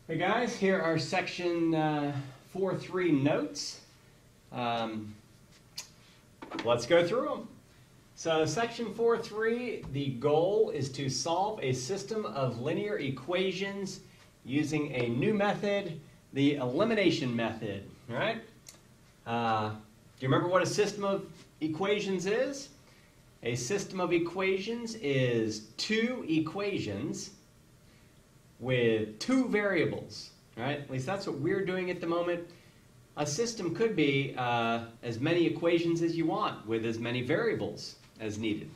Hey guys, here are section 4.3 notes. Let's go through them. So section 4.3, the goal is to solve a system of linear equations using a new method, the elimination method. All right? Do you remember what a system of equations is? A system of equations is two equations with two variables, right? At least that's what we're doing at the moment. A system could be as many equations as you want with as many variables as needed.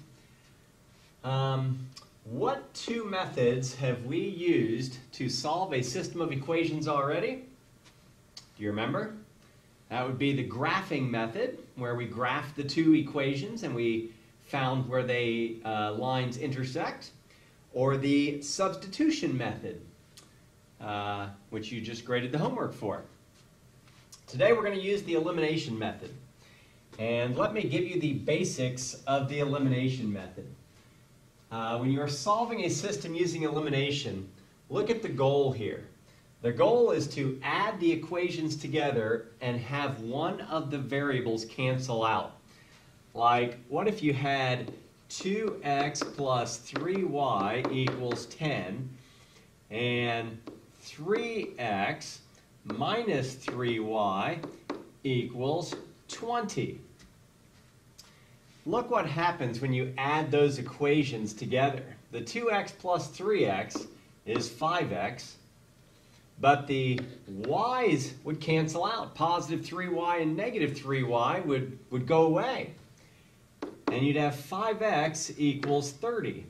What two methods have we used to solve a system of equations already? Do you remember? That would be the graphing method, where we graphed the two equations and we found where they lines intersect. Or the substitution method, which you just graded the homework for. Today we're going to use the elimination method. And let me give you the basics of the elimination method. When you're solving a system using elimination, look at the goal here. The goal is to add the equations together and have one of the variables cancel out. Like, what if you had 2x plus 3y equals 10, and 3x minus 3y equals 20. Look what happens when you add those equations together. The 2x plus 3x is 5x, but the y's would cancel out. Positive 3y and negative 3y would go away. And you'd have 5x equals 30.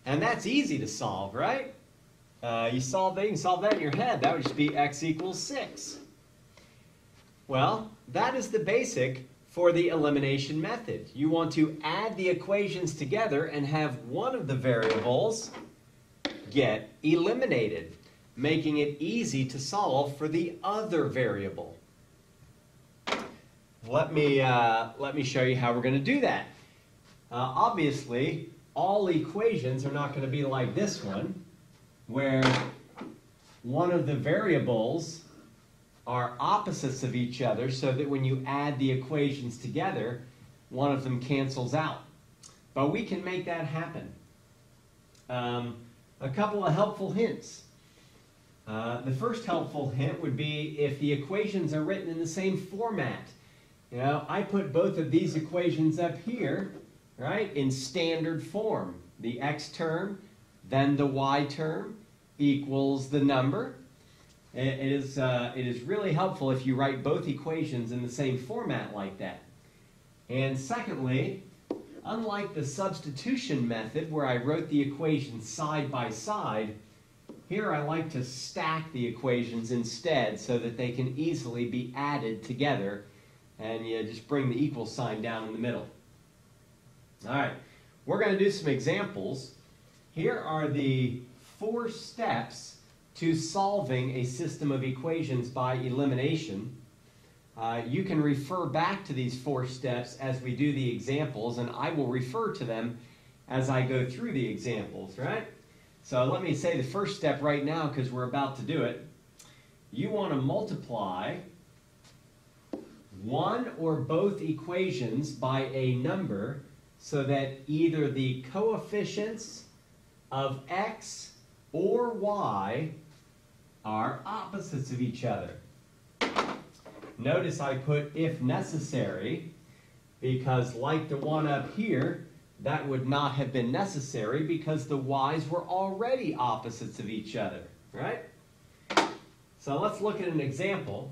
And that's easy to solve, right? You can solve that in your head. That would just be x equals 6. Well, that is the basic for the elimination method. You want to add the equations together and have one of the variables get eliminated, making it easy to solve for the other variable. Let me show you how we're going to do that. Obviously, all equations are not going to be like this one, where one of the variables are opposites of each other, so that when you add the equations together, one of them cancels out. But we can make that happen. A couple of helpful hints. The first helpful hint would be if the equations are written in the same format. You know, I put both of these equations up here, right, in standard form. The x term, then the y term equals the number. It is really helpful if you write both equations in the same format like that. And secondly, unlike the substitution method where I wrote the equations side by side, here I like to stack the equations instead so that they can easily be added together, and you just bring the equal sign down in the middle. All right, we're going to do some examples. Here are the 4 steps to solving a system of equations by elimination. You can refer back to these 4 steps as we do the examples, and I will refer to them as I go through the examples, right? So let me say the first step right now because we're about to do it. You want to multiply one or both equations by a number so that either the coefficients of x or y are opposites of each other. Notice I put if necessary, because like the one up here, that would not have been necessary because the y's were already opposites of each other, right? So let's look at an example.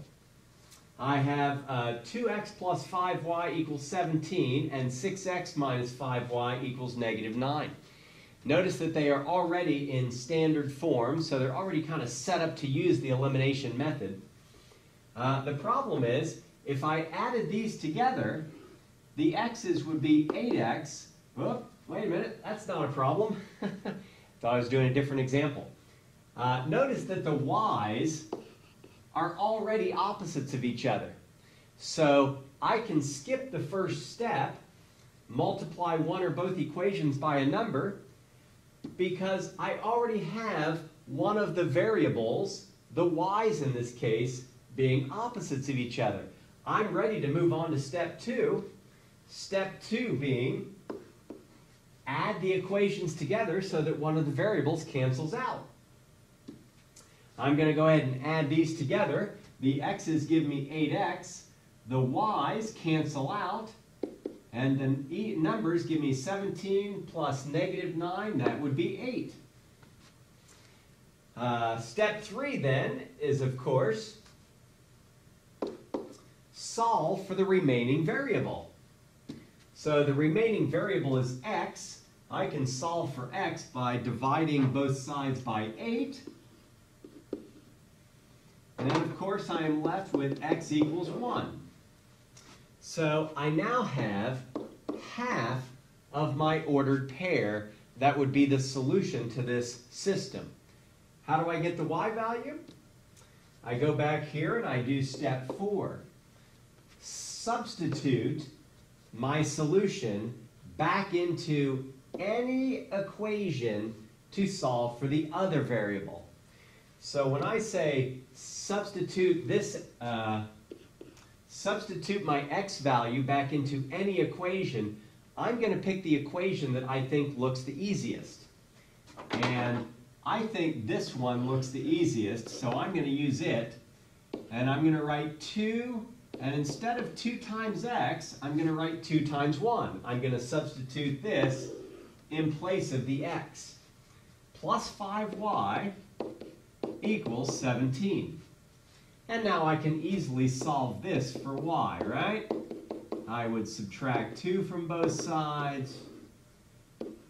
I have 2x plus 5y equals 17 and 6x minus 5y equals negative 9. Notice that they are already in standard form, so they're already kind of set up to use the elimination method. The problem is, if I added these together, the x's would be 8x. Oh, wait a minute, that's not a problem. Thought I was doing a different example. Notice that the y's are already opposites of each other. So I can skip the first step, multiply one or both equations by a number, because I already have one of the variables the y's in this case being opposites of each other. I'm ready to move on to step 2. Step 2 being add the equations together so that one of the variables cancels out. I'm going to go ahead and add these together. The x's give me 8x, the y's cancel out, and the numbers give me 17 plus negative 9, that would be 8. Step 3 then is, of course, solve for the remaining variable. So the remaining variable is x. I can solve for x by dividing both sides by 8. And then, of course, I am left with x equals 1. So I now have half of my ordered pair. That would be the solution to this system. How do I get the y value? I go back here and I do step 4. Substitute my solution back into any equation to solve for the other variable. So when I say substitute my x value back into any equation, I'm going to pick the equation that I think looks the easiest. And I think this one looks the easiest, so I'm going to use it. And I'm going to write 2, and instead of 2 times x, I'm going to write 2 times 1. I'm going to substitute this in place of the x. Plus 5y equals 17. And now I can easily solve this for y, right? I would subtract 2 from both sides,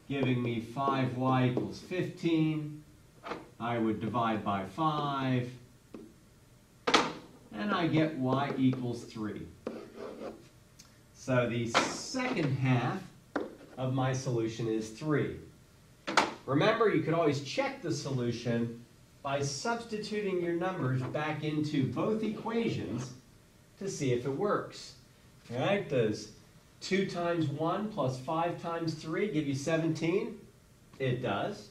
giving me 5y equals 15. I would divide by 5, and I get y equals 3. So the second half of my solution is 3. Remember, you could always check the solution by substituting your numbers back into both equations to see if it works. All right, does 2 times 1 plus 5 times 3 give you 17? It does.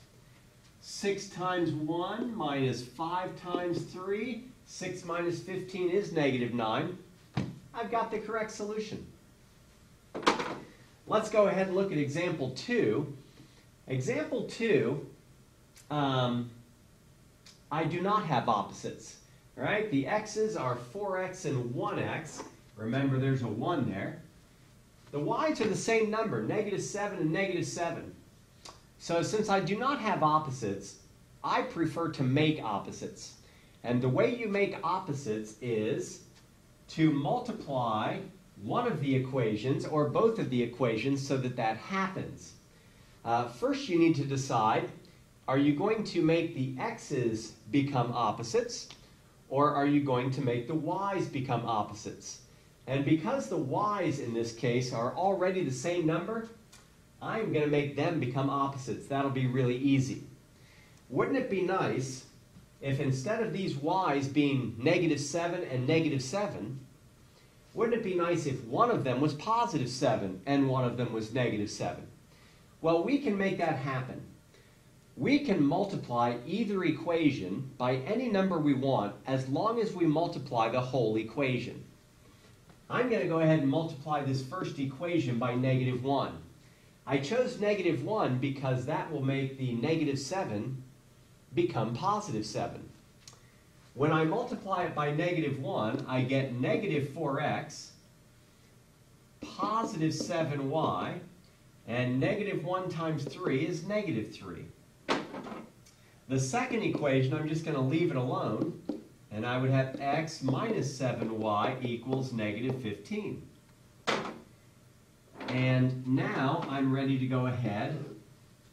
6 times 1 minus 5 times 3, 6 minus 15 is negative 9. I've got the correct solution. Let's go ahead and look at example 2. Example 2, I do not have opposites. All right, the x's are 4x and 1x. Remember, there's a 1 there. The y's are the same number, negative 7 and negative 7. So since I do not have opposites, I prefer to make opposites. And the way you make opposites is to multiply one of the equations or both of the equations so that that happens. First, you need to decide, are you going to make the x's become opposites, or are you going to make the y's become opposites? And because the y's in this case are already the same number, I'm going to make them become opposites. That'll be really easy. Wouldn't it be nice if instead of these y's being negative 7 and negative 7, wouldn't it be nice if one of them was positive 7 and one of them was negative 7? Well, we can make that happen. We can multiply either equation by any number we want as long as we multiply the whole equation. I'm going to go ahead and multiply this first equation by negative 1. I chose negative 1 because that will make the negative 7 become positive 7. When I multiply it by negative 1, I get negative 4x, positive 7y, and negative 1 times 3 is negative 3. The second equation, I'm just going to leave it alone, and I would have x minus 7y equals negative 15. And now I'm ready to go ahead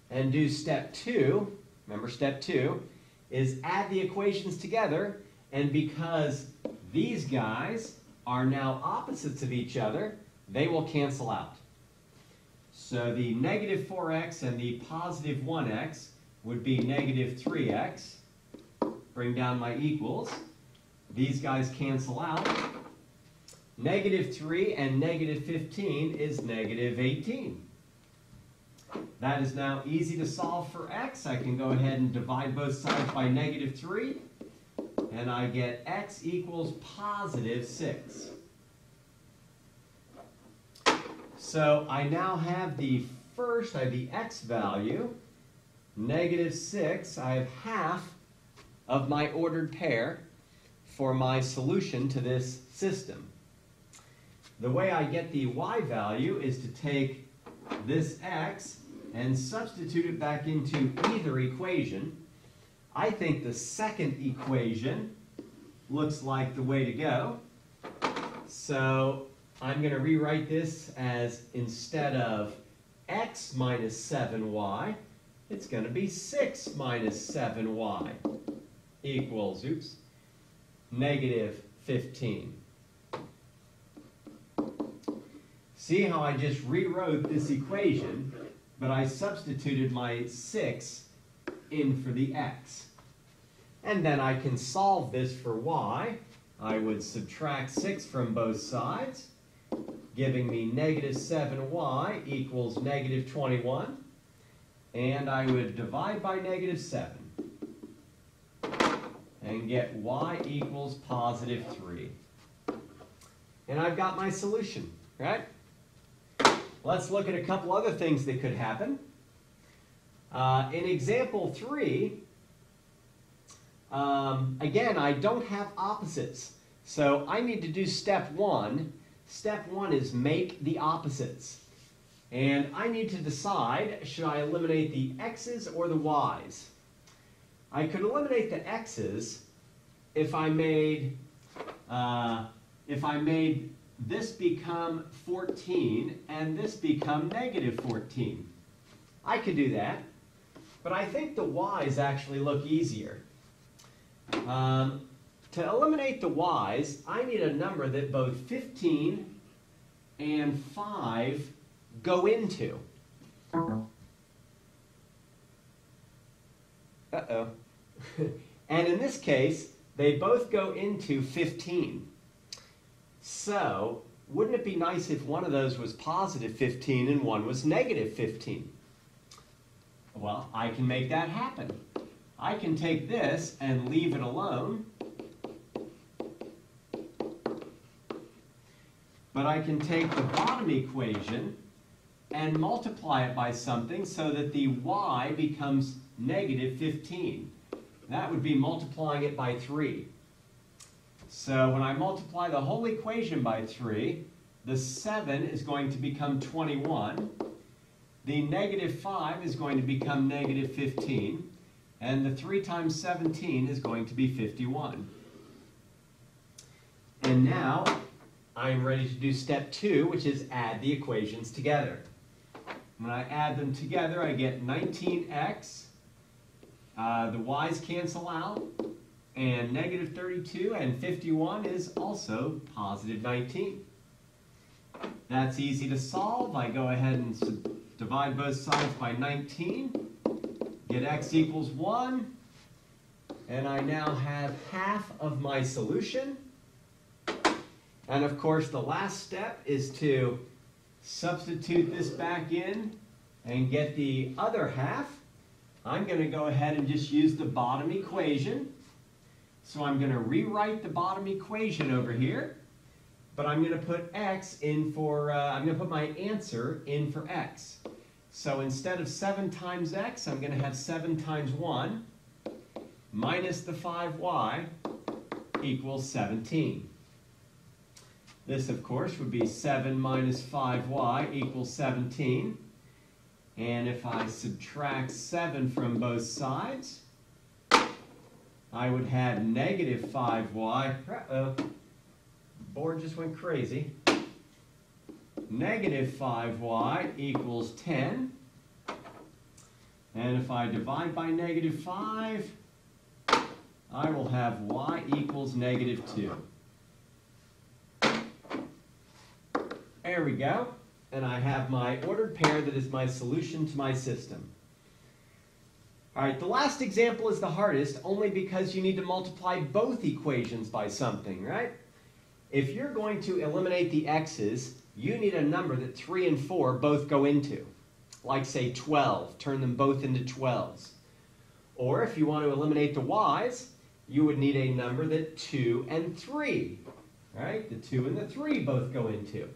and do step 2. Remember, step 2 is add the equations together, and because these guys are now opposites of each other, they will cancel out. So the negative 4x and the positive 1x would be negative 3x. Bring down my equals. These guys cancel out. Negative 3 and negative 15 is negative 18. That is now easy to solve for x. I can go ahead and divide both sides by negative 3. and I get x equals positive 6. So I now have the first, I have the x value, negative 6. I have half of my ordered pair for my solution to this system. The way I get the y value is to take this x and substitute it back into either equation. I think the second equation looks like the way to go. So I'm going to rewrite this as, instead of x minus 7y, it's going to be 6 minus 7y equals, negative 15. See how I just rewrote this equation, but I substituted my 6 in for the x. And then I can solve this for y. I would subtract 6 from both sides, giving me negative 7y equals negative 21. And I would divide by negative 7 and get y equals positive 3. And I've got my solution, right? Let's look at a couple other things that could happen. In example 3, again, I don't have opposites. So I need to do step 1. Step 1 is make the opposites. And I need to decide, should I eliminate the x's or the y's? I could eliminate the x's if I made this become 14 and this become negative 14. I could do that, but I think the y's actually look easier. To eliminate the y's, I need a number that both 15 and 5 go into. Uh-oh. And in this case, they both go into 15. So, wouldn't it be nice if one of those was positive 15 and one was negative 15? Well, I can make that happen. I can take this and leave it alone. But I can take the bottom equation and multiply it by something so that the y becomes negative 15. That would be multiplying it by 3. So when I multiply the whole equation by 3, the 7 is going to become 21. The negative 5 is going to become negative 15. And the 3 times 17 is going to be 51. And now I'm ready to do step 2, which is add the equations together. When I add them together, I get 19x. The y's cancel out. And negative 32 and 51 is also positive 19. That's easy to solve. I go ahead and divide both sides by 19. Get x equals 1. And I now have half of my solution. And of course, the last step is to substitute this back in and get the other half. I'm going to go ahead and just use the bottom equation. So I'm going to rewrite the bottom equation over here, but I'm going to put x in for, I'm going to put my answer in for x. So instead of 7 times x, I'm going to have 7 times 1 minus the 5y equals 17. This, of course, would be 7 minus 5y equals 17. And if I subtract 7 from both sides, I would have negative 5y. Uh-oh. The board just went crazy. Negative 5y equals 10. And if I divide by negative 5, I will have y equals negative 2. There we go. And I have my ordered pair that is my solution to my system. All right, the last example is the hardest, only because you need to multiply both equations by something, right? If you're going to eliminate the x's, you need a number that 3 and 4 both go into. Like, say, 12. Turn them both into 12s. Or if you want to eliminate the y's, you would need a number that 2 and 3, right? The 2 and the 3 both go into.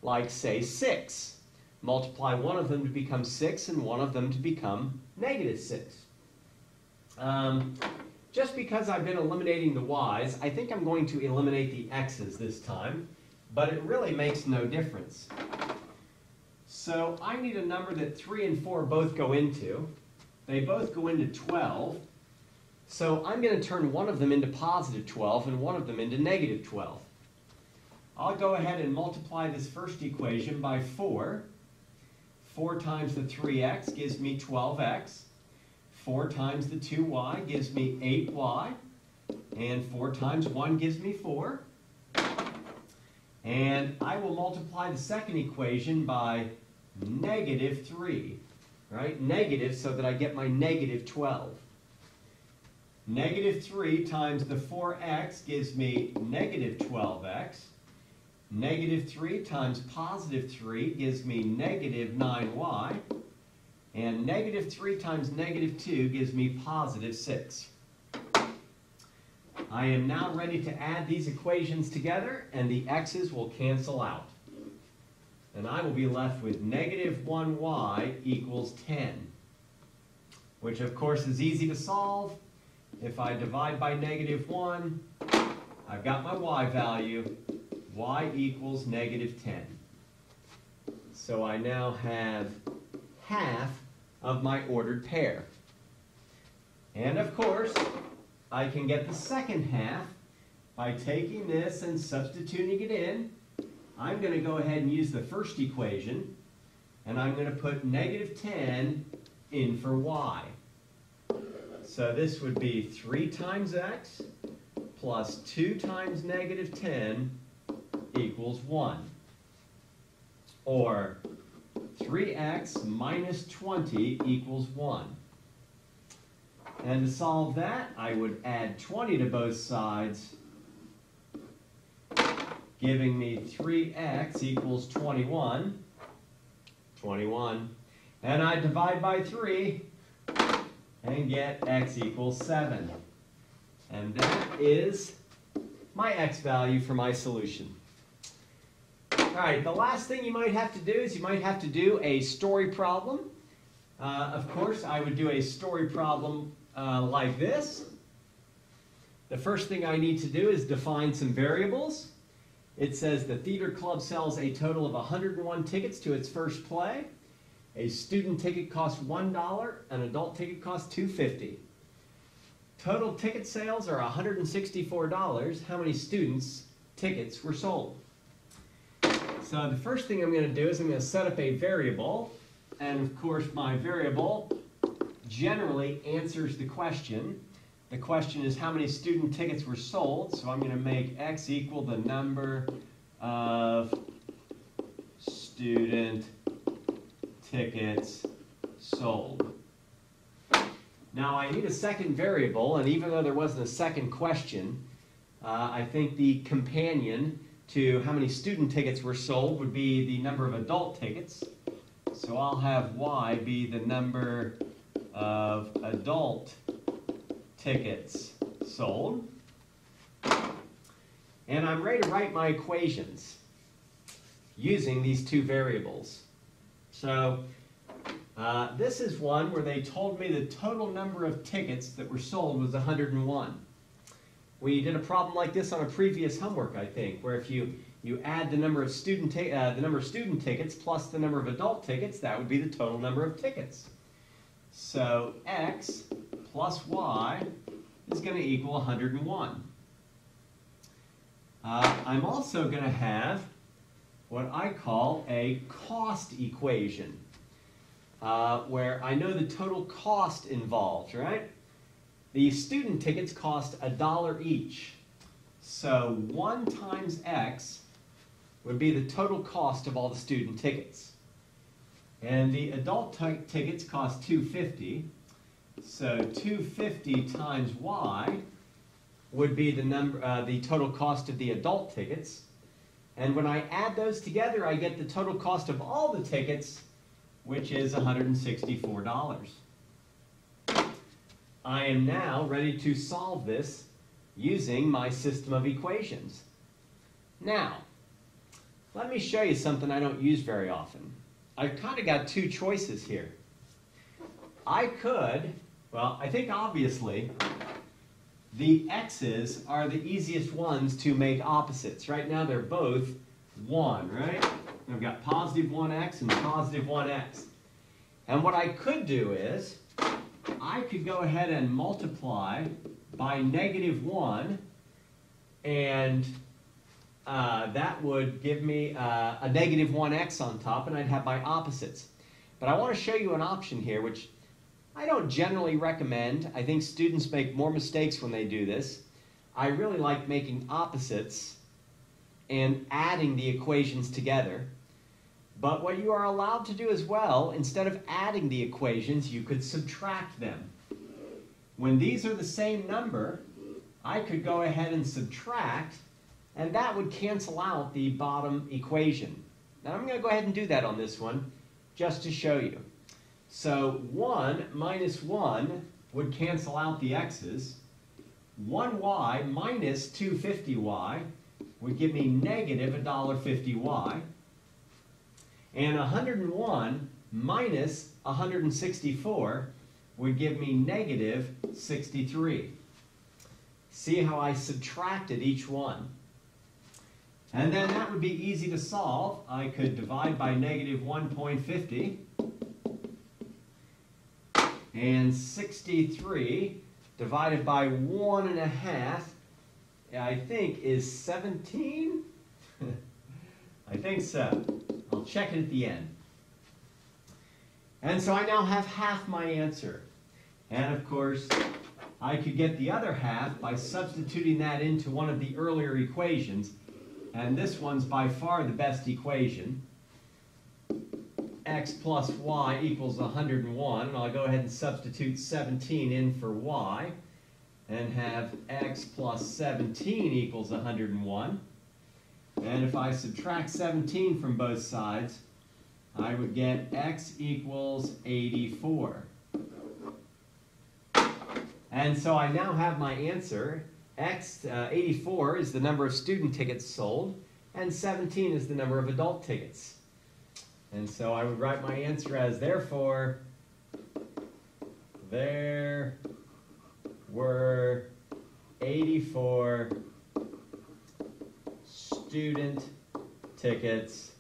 Like, say, 6. Multiply one of them to become 6 and one of them to become -6. Just because I've been eliminating the y's, I think I'm going to eliminate the x's this time, but it really makes no difference. So I need a number that 3 and 4 both go into. They both go into 12. So I'm going to turn one of them into positive 12 and one of them into negative 12. I'll go ahead and multiply this first equation by 4. 4 times the 3x gives me 12x. 4 times the 2y gives me 8y. And 4 times 1 gives me 4. And I will multiply the second equation by negative 3. Right? Negative so that I get my negative 12. Negative 3 times the 4x gives me negative 12x. Negative 3 times positive 3 gives me negative 9y. And negative 3 times negative 2 gives me positive 6. I am now ready to add these equations together, and the x's will cancel out. And I will be left with negative 1y equals 10, which of course is easy to solve. If I divide by negative 1, I've got my y value. Y equals negative 10. So I now have half of my ordered pair. And of course, I can get the second half by taking this and substituting it in. I'm going to go ahead and use the first equation, and I'm going to put negative 10 in for y. So this would be 3 times x plus 2 times negative 10 equals 1. Or 3x minus 20 equals 1. And to solve that, I would add 20 to both sides, giving me 3x equals 21. 21. And I divide by 3 and get x equals 7. And that is my x value for my solution. All right, the last thing you might have to do is you might have to do a story problem. Of course, I would do a story problem like this. The first thing I need to do is define some variables. It says the theater club sells a total of 101 tickets to its first play. A student ticket costs $1, an adult ticket costs $2.50. Total ticket sales are $164. How many students' tickets were sold? So the first thing I'm going to do is I'm going to set up a variable. And of course, my variable generally answers the question. The question is how many student tickets were sold. So I'm going to make x equal the number of student tickets sold. Now I need a second variable, and even though there wasn't a second question, I think the companion to how many student tickets were sold would be the number of adult tickets. So I'll have y be the number of adult tickets sold. And I'm ready to write my equations using these two variables. So this is one where they told me the total number of tickets that were sold was 101. We did a problem like this on a previous homework, I think, where if you add the number of student tickets plus the number of adult tickets, that would be the total number of tickets. So x plus y is going to equal 101. I'm also going to have what I call a cost equation, where I know the total cost involved, right? The student tickets cost $1 each. So 1 times x would be the total cost of all the student tickets. And the adult tickets cost $2.50. So $2.50 times y would be the total cost of the adult tickets. And when I add those together, I get the total cost of all the tickets, which is $164. I am now ready to solve this using my system of equations. Now, let me show you something I don't use very often. I've kind of got two choices here. I could, well, I think obviously the x's are the easiest ones to make opposites. Right now they're both 1, right? I've got positive 1x and positive 1x. And what I could do is, I could go ahead and multiply by negative 1, and that would give me a negative 1x on top, and I'd have my opposites. But I want to show you an option here, which I don't generally recommend. I think students make more mistakes when they do this. I really like making opposites and adding the equations together. But what you are allowed to do as well, instead of adding the equations, you could subtract them. When these are the same number, I could go ahead and subtract, and that would cancel out the bottom equation. Now I'm going to go ahead and do that on this one, just to show you. So 1 minus 1 would cancel out the x's. 1y minus 250y would give me negative $1.50y. And 101 minus 164 would give me negative 63. See how I subtracted each one? And then that would be easy to solve. I could divide by negative 1.50. And 63 divided by 1.5, I think, is 17? I think so. I'll check it at the end. And so I now have half my answer. And of course, I could get the other half by substituting that into one of the earlier equations. And this one's by far the best equation. X plus y equals 101. And I'll go ahead and substitute 17 in for y. And have x plus 17 equals 101. And if I subtract 17 from both sides, I would get x equals 84. And so I now have my answer. 84 is the number of student tickets sold, and 17 is the number of adult tickets. And so I would write my answer as, therefore, there were 84 student tickets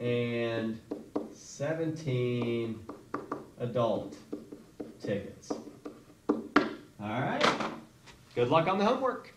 and 17 adult tickets. All right. Good luck on the homework.